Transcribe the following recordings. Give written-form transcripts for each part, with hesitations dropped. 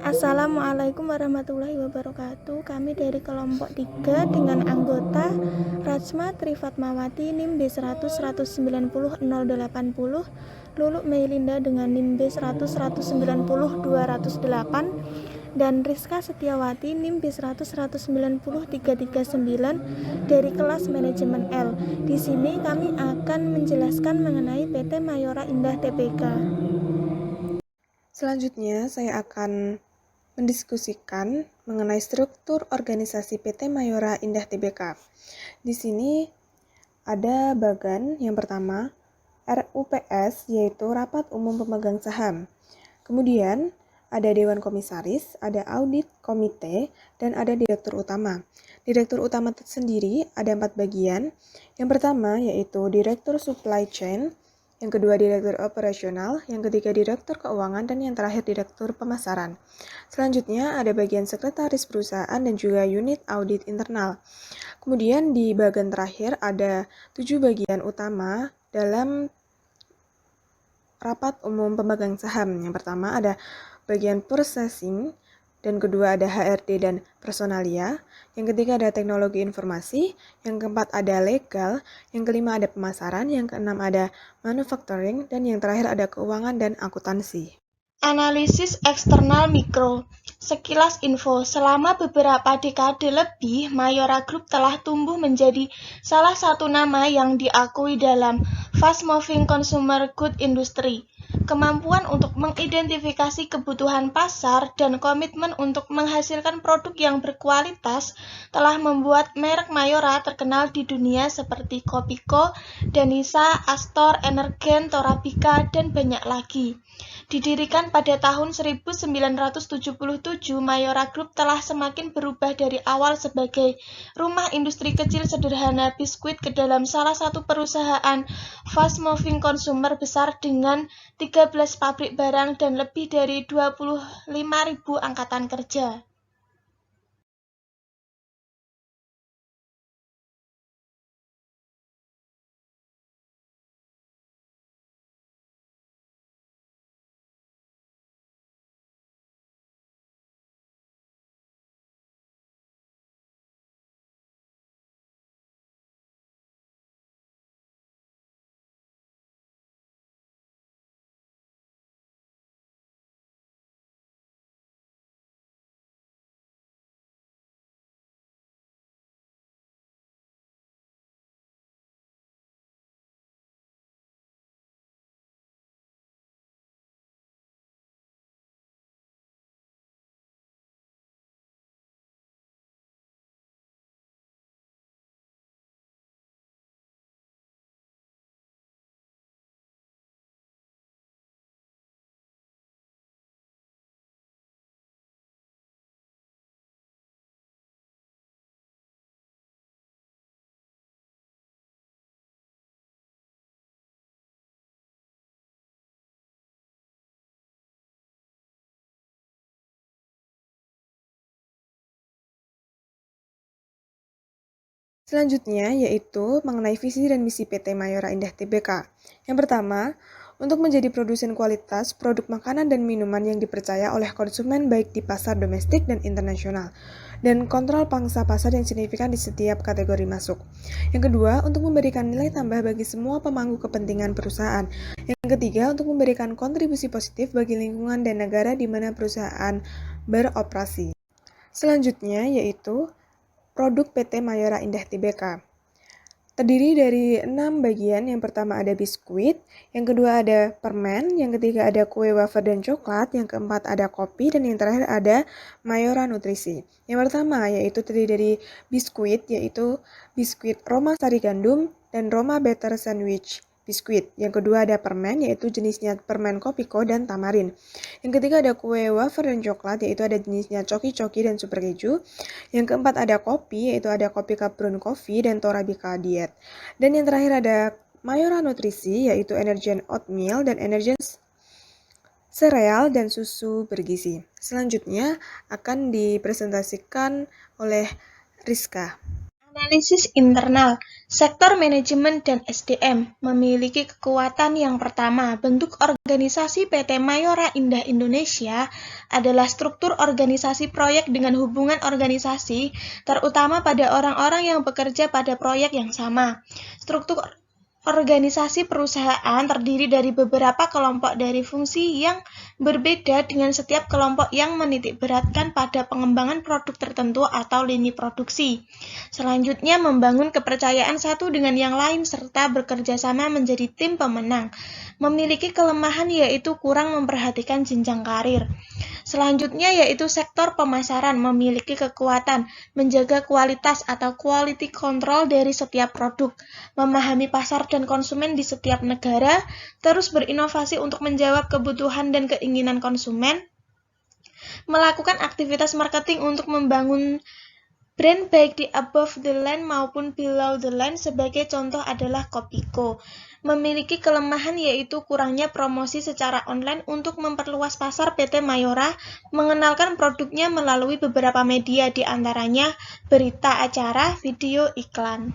Assalamualaikum warahmatullahi wabarakatuh. Kami dari kelompok 3 dengan anggota Rachma Trifatmawati NIM B100 190 080, Lulu Meilinda dengan NIM B100 190 208, dan Rizka Setiawati NIM B100 190 339 dari kelas manajemen L. Di sini kami akan menjelaskan mengenai PT Mayora Indah Tbk. Selanjutnya, saya akan mendiskusikan mengenai struktur organisasi PT Mayora Indah Tbk. Di sini ada bagan yang pertama, RUPS, yaitu Rapat Umum Pemegang Saham. Kemudian ada Dewan Komisaris, ada Audit Komite, dan ada Direktur Utama. Direktur Utama sendiri ada 4 bagian. Yang pertama yaitu Direktur Supply Chain, yang kedua Direktur Operasional, yang ketiga Direktur Keuangan, dan yang terakhir Direktur Pemasaran. Selanjutnya ada bagian Sekretaris Perusahaan dan juga unit audit internal. Kemudian di bagian terakhir ada 7 bagian utama dalam Rapat Umum Pemegang Saham. Yang pertama ada bagian processing, dan kedua ada HRD dan personalia, yang ketiga ada teknologi informasi, yang keempat ada legal, yang kelima ada pemasaran, yang keenam ada manufacturing, dan yang terakhir ada keuangan dan akuntansi. Analisis eksternal mikro. Sekilas info, selama beberapa dekade lebih, Mayora Group telah tumbuh menjadi salah satu nama yang diakui dalam fast-moving consumer good industry. Kemampuan untuk mengidentifikasi kebutuhan pasar dan komitmen untuk menghasilkan produk yang berkualitas telah membuat merek Mayora terkenal di dunia seperti Kopiko, Danisa, Astor, Energen, Torabika, dan banyak lagi. Didirikan pada tahun 1977, Mayora Group telah semakin berubah dari awal sebagai rumah industri kecil sederhana biskuit ke dalam salah satu perusahaan fast-moving consumer besar dengan 13 pabrik barang dan lebih dari 25.000 angkatan kerja. Selanjutnya yaitu mengenai visi dan misi PT Mayora Indah Tbk. Yang pertama, untuk menjadi produsen kualitas produk makanan dan minuman yang dipercaya oleh konsumen baik di pasar domestik dan internasional, dan kontrol pangsa pasar yang signifikan di setiap kategori masuk. Yang kedua, untuk memberikan nilai tambah bagi semua pemangku kepentingan perusahaan. Yang ketiga, untuk memberikan kontribusi positif bagi lingkungan dan negara di mana perusahaan beroperasi. Selanjutnya yaitu produk PT Mayora Indah Tbk. Terdiri dari 6 bagian. Yang pertama ada biskuit, yang kedua ada permen, yang ketiga ada kue wafer dan coklat, yang keempat ada kopi, dan yang terakhir ada Mayora Nutrisi. Yang pertama yaitu terdiri dari biskuit, yaitu biskuit Roma Sari Gandum dan Roma Butter Sandwich biskuit. Yang kedua ada permen, yaitu jenisnya permen Kopiko dan tamarin. Yang ketiga ada kue wafer dan coklat, yaitu ada jenisnya coki-coki dan super keju. Yang keempat ada kopi, yaitu ada kopi cup brown coffee dan Torabika diet. Dan yang terakhir ada Mayora Nutrisi, yaitu Energen Oatmeal dan Energen sereal dan susu bergizi. Selanjutnya akan dipresentasikan oleh Rizka. Analisis internal, sektor manajemen dan SDM memiliki kekuatan yang pertama. Bentuk organisasi PT Mayora Indah Indonesia adalah struktur organisasi proyek dengan hubungan organisasi, terutama pada orang-orang yang bekerja pada proyek yang sama. Struktur organisasi perusahaan terdiri dari beberapa kelompok dari fungsi yang berbeda dengan setiap kelompok yang menitikberatkan pada pengembangan produk tertentu atau lini produksi. Selanjutnya, membangun kepercayaan satu dengan yang lain serta bekerja sama menjadi tim pemenang. Memiliki kelemahan yaitu kurang memperhatikan jenjang karir. Selanjutnya yaitu sektor pemasaran memiliki kekuatan menjaga kualitas atau quality control dari setiap produk, memahami pasar dan konsumen di setiap negara, terus berinovasi untuk menjawab kebutuhan dan keinginan konsumen, melakukan aktivitas marketing untuk membangun brand baik di above the line maupun below the line. Sebagai contoh adalah Kopiko. Memiliki kelemahan yaitu kurangnya promosi secara online. Untuk memperluas pasar, PT Mayora mengenalkan produknya melalui beberapa media, di antaranya berita acara, video, iklan.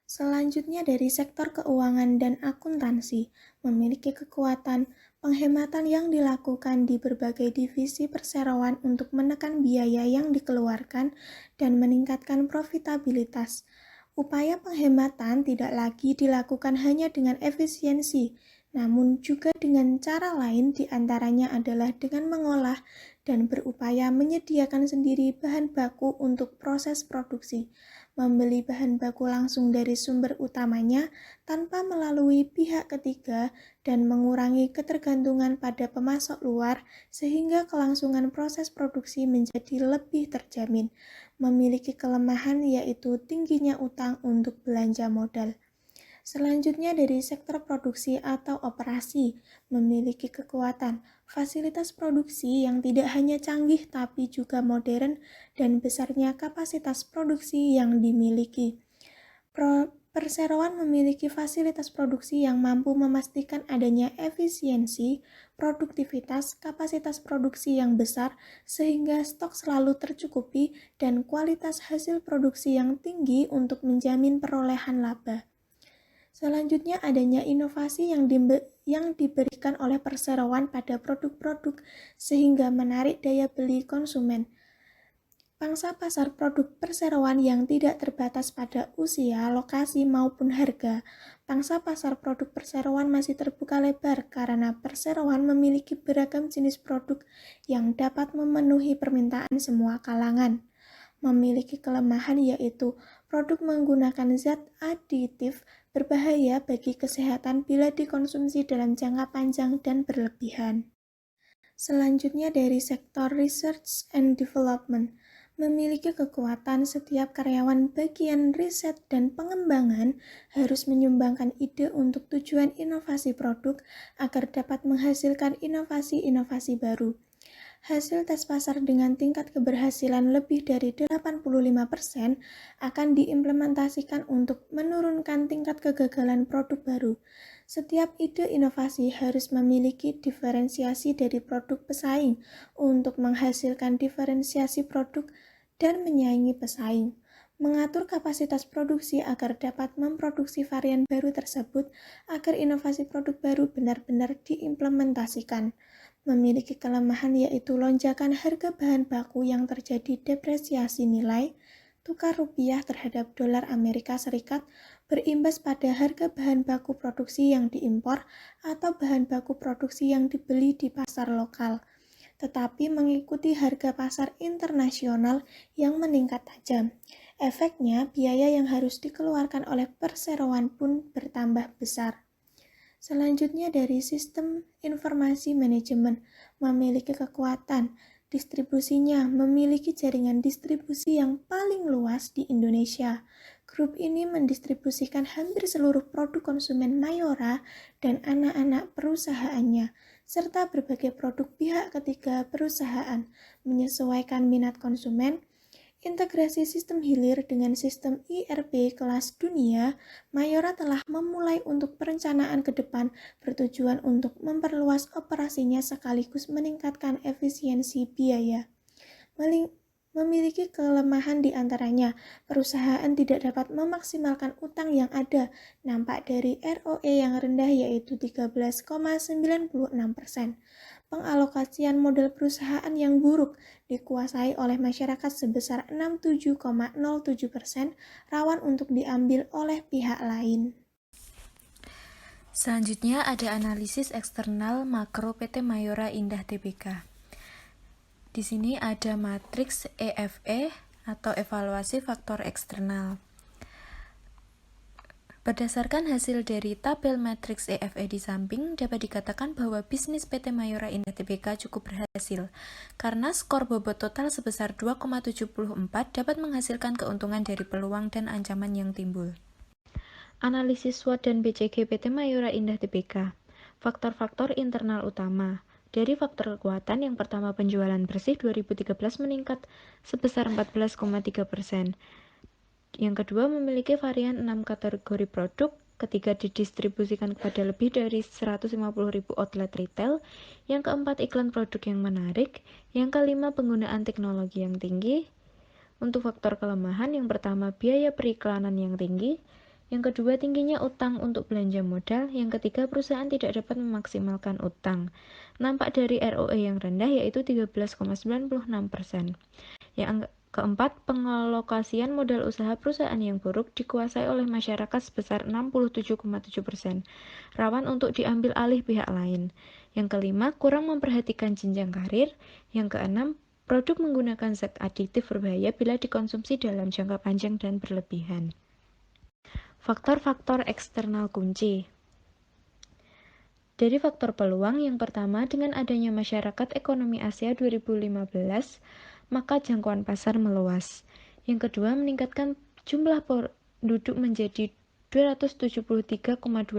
Selanjutnya dari sektor keuangan dan akuntansi, memiliki kekuatan penghematan yang dilakukan di berbagai divisi perseroan untuk menekan biaya yang dikeluarkan dan meningkatkan profitabilitas. Upaya penghematan tidak lagi dilakukan hanya dengan efisiensi, namun juga dengan cara lain, diantaranya adalah dengan mengolah dan berupaya menyediakan sendiri bahan baku untuk proses produksi, membeli bahan baku langsung dari sumber utamanya tanpa melalui pihak ketiga, dan mengurangi ketergantungan pada pemasok luar sehingga kelangsungan proses produksi menjadi lebih terjamin. Memiliki kelemahan yaitu tingginya utang untuk belanja modal. Selanjutnya dari sektor produksi atau operasi, memiliki kekuatan fasilitas produksi yang tidak hanya canggih tapi juga modern dan besarnya kapasitas produksi yang dimiliki. Perseroan memiliki fasilitas produksi yang mampu memastikan adanya efisiensi, produktivitas, kapasitas produksi yang besar, sehingga stok selalu tercukupi, dan kualitas hasil produksi yang tinggi untuk menjamin perolehan laba. Selanjutnya adanya inovasi yang diberikan oleh perseroan pada produk-produk sehingga menarik daya beli konsumen. Pangsa pasar produk perseroan yang tidak terbatas pada usia, lokasi, maupun harga. Pangsa pasar produk perseroan masih terbuka lebar karena perseroan memiliki beragam jenis produk yang dapat memenuhi permintaan semua kalangan. Memiliki kelemahan yaitu produk menggunakan zat aditif berbahaya bagi kesehatan bila dikonsumsi dalam jangka panjang dan berlebihan. Selanjutnya dari sektor research and development, memiliki kekuatan setiap karyawan bagian riset dan pengembangan harus menyumbangkan ide untuk tujuan inovasi produk agar dapat menghasilkan inovasi-inovasi baru. Hasil tes pasar dengan tingkat keberhasilan lebih dari 85% akan diimplementasikan untuk menurunkan tingkat kegagalan produk baru. Setiap ide inovasi harus memiliki diferensiasi dari produk pesaing untuk menghasilkan diferensiasi produk dan menyaingi pesaing. Mengatur kapasitas produksi agar dapat memproduksi varian baru tersebut agar inovasi produk baru benar-benar diimplementasikan. Memiliki kelemahan yaitu lonjakan harga bahan baku yang terjadi depresiasi nilai tukar rupiah terhadap dolar Amerika Serikat berimbas pada harga bahan baku produksi yang diimpor atau bahan baku produksi yang dibeli di pasar lokal, tetapi mengikuti harga pasar internasional yang meningkat tajam. Efeknya, biaya yang harus dikeluarkan oleh perseroan pun bertambah besar. Selanjutnya dari sistem informasi manajemen, memiliki kekuatan distribusinya, memiliki jaringan distribusi yang paling luas di Indonesia. Grup ini mendistribusikan hampir seluruh produk konsumen Mayora dan anak-anak perusahaannya, serta berbagai produk pihak ketiga perusahaan, menyesuaikan minat konsumen. Integrasi sistem hilir dengan sistem ERP kelas dunia, Mayora telah memulai untuk perencanaan ke depan bertujuan untuk memperluas operasinya sekaligus meningkatkan efisiensi biaya. memiliki kelemahan di antaranya. Perusahaan tidak dapat memaksimalkan utang yang ada, nampak dari ROE yang rendah yaitu 13,96%. Pengalokasian modal perusahaan yang buruk dikuasai oleh masyarakat sebesar 67,07%, rawan untuk diambil oleh pihak lain. Selanjutnya ada analisis eksternal makro PT Mayora Indah Tbk. Di sini ada matriks EFE atau evaluasi faktor eksternal. Berdasarkan hasil dari tabel matriks EFE di samping, dapat dikatakan bahwa bisnis PT Mayora Indah Tbk cukup berhasil, karena skor bobot total sebesar 2,74 dapat menghasilkan keuntungan dari peluang dan ancaman yang timbul. Analisis SWOT dan BCG PT Mayora Indah Tbk. Faktor-faktor internal utama. Dari faktor kekuatan, yang pertama penjualan bersih 2013 meningkat sebesar 14,3%. Yang kedua memiliki varian 6 kategori produk. Ketiga didistribusikan kepada lebih dari 150.000 outlet retail. Yang keempat iklan produk yang menarik. Yang kelima penggunaan teknologi yang tinggi. Untuk faktor kelemahan, yang pertama biaya periklanan yang tinggi. Yang kedua, tingginya utang untuk belanja modal. Yang ketiga, perusahaan tidak dapat memaksimalkan utang. Nampak dari ROE yang rendah, yaitu 13,96%. Yang keempat, pengalokasian modal usaha perusahaan yang buruk dikuasai oleh masyarakat sebesar 67,7%. Rawan untuk diambil alih pihak lain. Yang kelima, kurang memperhatikan jenjang karir. Yang keenam, produk menggunakan zat adiktif berbahaya bila dikonsumsi dalam jangka panjang dan berlebihan. Faktor-faktor eksternal kunci. Dari faktor peluang, yang pertama, dengan adanya masyarakat ekonomi Asia 2015, maka jangkauan pasar meluas. Yang kedua, meningkatkan jumlah penduduk menjadi 273,2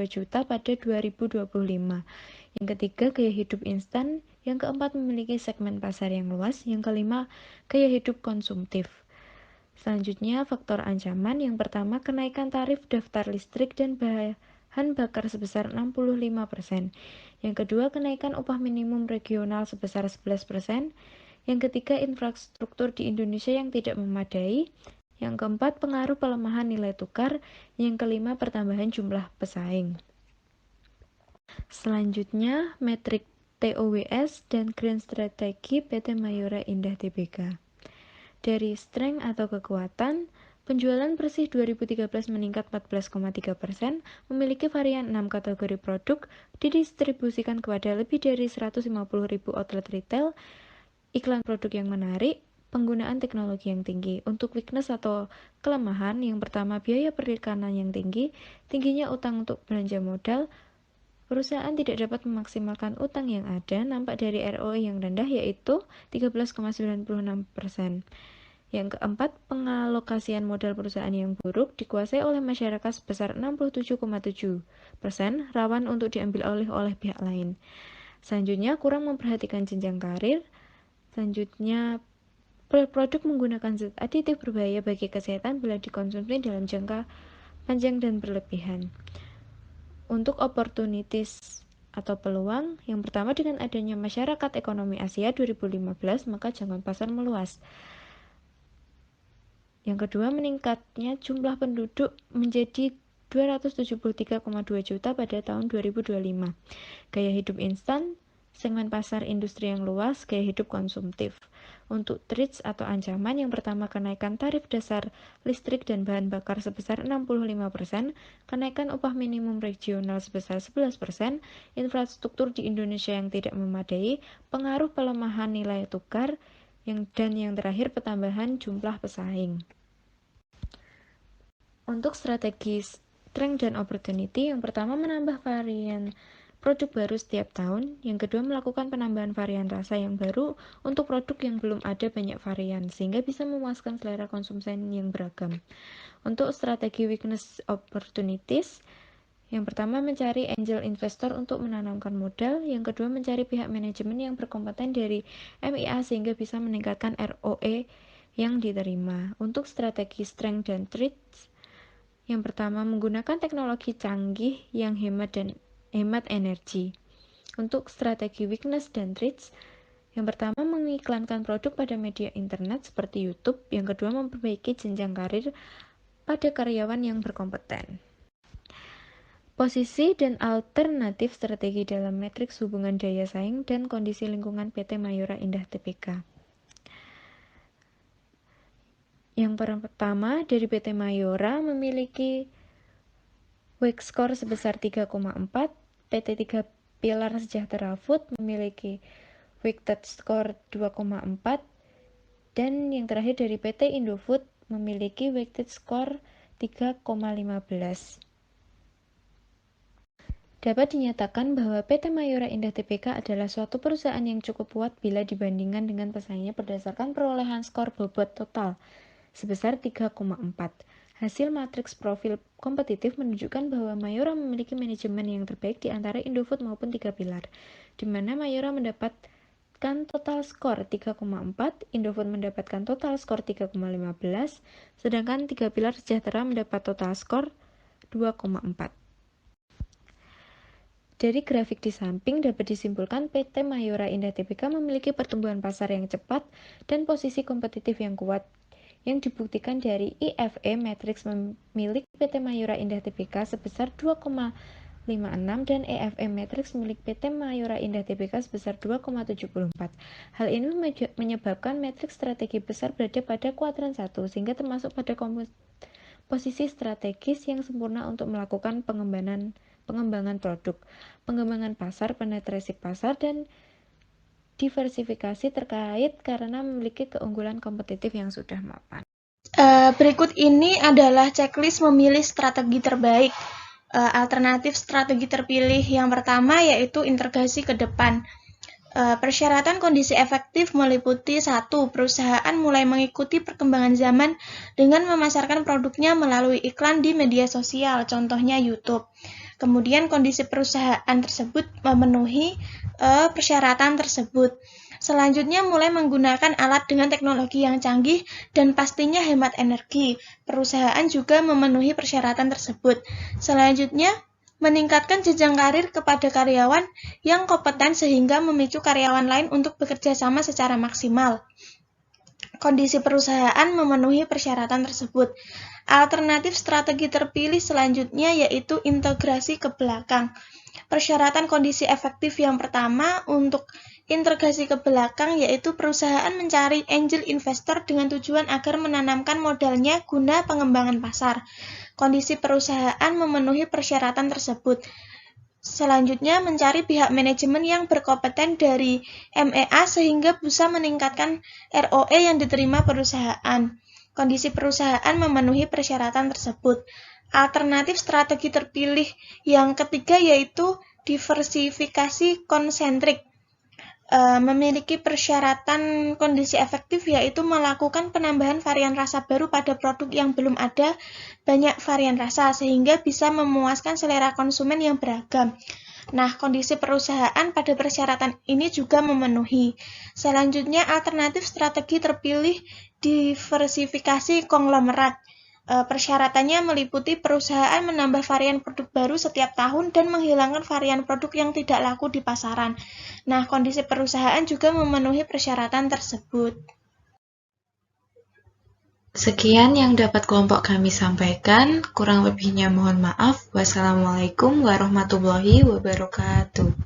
juta pada 2025. Yang ketiga, gaya hidup instan. Yang keempat, memiliki segmen pasar yang luas. Yang kelima, gaya hidup konsumtif. Selanjutnya, faktor ancaman. Yang pertama, kenaikan tarif daftar listrik dan bahan bakar sebesar 65%. Yang kedua, kenaikan upah minimum regional sebesar 11%. Yang ketiga, infrastruktur di Indonesia yang tidak memadai. Yang keempat, pengaruh pelemahan nilai tukar. Yang kelima, pertambahan jumlah pesaing. Selanjutnya, metrik TOWS dan Grand Strategi PT Mayora Indah Tbk. Dari strength atau kekuatan, penjualan bersih 2013 meningkat 14,3%, memiliki varian 6 kategori produk, didistribusikan kepada lebih dari 150.000 outlet retail, iklan produk yang menarik, penggunaan teknologi yang tinggi. Untuk weakness atau kelemahan, yang pertama biaya periklanan yang tinggi, tingginya utang untuk belanja modal, perusahaan tidak dapat memaksimalkan utang yang ada, nampak dari ROE yang rendah yaitu 13,96%. Yang keempat, pengalokasian modal perusahaan yang buruk dikuasai oleh masyarakat sebesar 67,7%, rawan untuk diambil oleh pihak lain. Selanjutnya, kurang memperhatikan jenjang karir. Selanjutnya, produk menggunakan zat aditif berbahaya bagi kesehatan bila dikonsumsi dalam jangka panjang dan berlebihan. Untuk opportunities atau peluang, yang pertama dengan adanya masyarakat ekonomi Asia 2015, maka jangkauan pasar meluas. Yang kedua, meningkatnya jumlah penduduk menjadi 273,2 juta pada tahun 2025. Gaya hidup instan, segmen pasar industri yang luas, gaya hidup konsumtif. Untuk threats atau ancaman, yang pertama kenaikan tarif dasar listrik dan bahan bakar sebesar 65%, kenaikan upah minimum regional sebesar 11%, infrastruktur di Indonesia yang tidak memadai, pengaruh pelemahan nilai tukar, dan yang terakhir pertambahan jumlah pesaing. Untuk strategi strength dan opportunity, yang pertama menambah varian produk baru setiap tahun, yang kedua melakukan penambahan varian rasa yang baru untuk produk yang belum ada banyak varian, sehingga bisa memuaskan selera konsumen yang beragam. Untuk strategi weakness opportunities, yang pertama mencari angel investor untuk menanamkan modal, yang kedua mencari pihak manajemen yang berkompeten dari MIA sehingga bisa meningkatkan ROE yang diterima. Untuk strategi strength dan threats, yang pertama menggunakan teknologi canggih yang hemat energi. Untuk strategi weakness dan threats, Yang pertama, mengiklankan produk pada media internet seperti YouTube. Yang kedua, memperbaiki jenjang karir pada karyawan yang berkompeten. Posisi dan alternatif strategi dalam matriks hubungan daya saing dan kondisi lingkungan PT Mayora Indah Tbk. Yang pertama, dari PT Mayora memiliki WACC score sebesar 3,4, PT 3 Pilar Sejahtera Food memiliki weighted score 2,4, dan yang terakhir dari PT Indofood memiliki weighted score 3,15. Dapat dinyatakan bahwa PT Mayora Indah Tbk adalah suatu perusahaan yang cukup kuat bila dibandingkan dengan pesaingnya berdasarkan perolehan skor bobot total sebesar 3,4. Hasil matriks profil kompetitif menunjukkan bahwa Mayora memiliki manajemen yang terbaik di antara Indofood maupun 3 Pilar, di mana Mayora mendapatkan total skor 3,4, Indofood mendapatkan total skor 3,15, sedangkan 3 Pilar Sejahtera mendapat total skor 2,4. Dari grafik di samping dapat disimpulkan PT Mayora Indah Tbk memiliki pertumbuhan pasar yang cepat dan posisi kompetitif yang kuat, yang dibuktikan dari IFE Matrix milik PT Mayora Indah Tbk sebesar 2,56 dan EFE Matrix milik PT Mayora Indah Tbk sebesar 2,74. Hal ini menyebabkan matriks strategi besar berada pada kuadran 1, sehingga termasuk pada posisi strategis yang sempurna untuk melakukan pengembangan produk, pengembangan pasar, penetrasi pasar, dan diversifikasi terkait karena memiliki keunggulan kompetitif yang sudah mapan. Berikut ini adalah checklist memilih strategi terbaik. Alternatif strategi terpilih yang pertama yaitu integrasi ke depan. Persyaratan kondisi efektif meliputi 1. Perusahaan mulai mengikuti perkembangan zaman dengan memasarkan produknya melalui iklan di media sosial, contohnya YouTube. Kemudian kondisi perusahaan tersebut memenuhi persyaratan tersebut. Selanjutnya, mulai menggunakan alat dengan teknologi yang canggih dan pastinya hemat energi. Perusahaan juga memenuhi persyaratan tersebut. Selanjutnya, meningkatkan jenjang karir kepada karyawan yang kompeten sehingga memicu karyawan lain untuk bekerja sama secara maksimal. Kondisi perusahaan memenuhi persyaratan tersebut. Alternatif strategi terpilih selanjutnya yaitu integrasi ke belakang. Persyaratan kondisi efektif yang pertama untuk integrasi ke belakang yaitu perusahaan mencari angel investor dengan tujuan agar menanamkan modalnya guna pengembangan pasar. Kondisi perusahaan memenuhi persyaratan tersebut. Selanjutnya, mencari pihak manajemen yang berkompeten dari MEA sehingga bisa meningkatkan ROE yang diterima perusahaan. Kondisi perusahaan memenuhi persyaratan tersebut. Alternatif strategi terpilih yang ketiga yaitu diversifikasi konsentrik. Memiliki persyaratan kondisi efektif yaitu melakukan penambahan varian rasa baru pada produk yang belum ada banyak varian rasa sehingga bisa memuaskan selera konsumen yang beragam. Nah, kondisi perusahaan pada persyaratan ini juga memenuhi. Selanjutnya, alternatif strategi terpilih diversifikasi konglomerat. Persyaratannya meliputi perusahaan menambah varian produk baru setiap tahun dan menghilangkan varian produk yang tidak laku di pasaran. Nah, kondisi perusahaan juga memenuhi persyaratan tersebut. Sekian yang dapat kelompok kami sampaikan. Kurang lebihnya mohon maaf. Wassalamualaikum warahmatullahi wabarakatuh.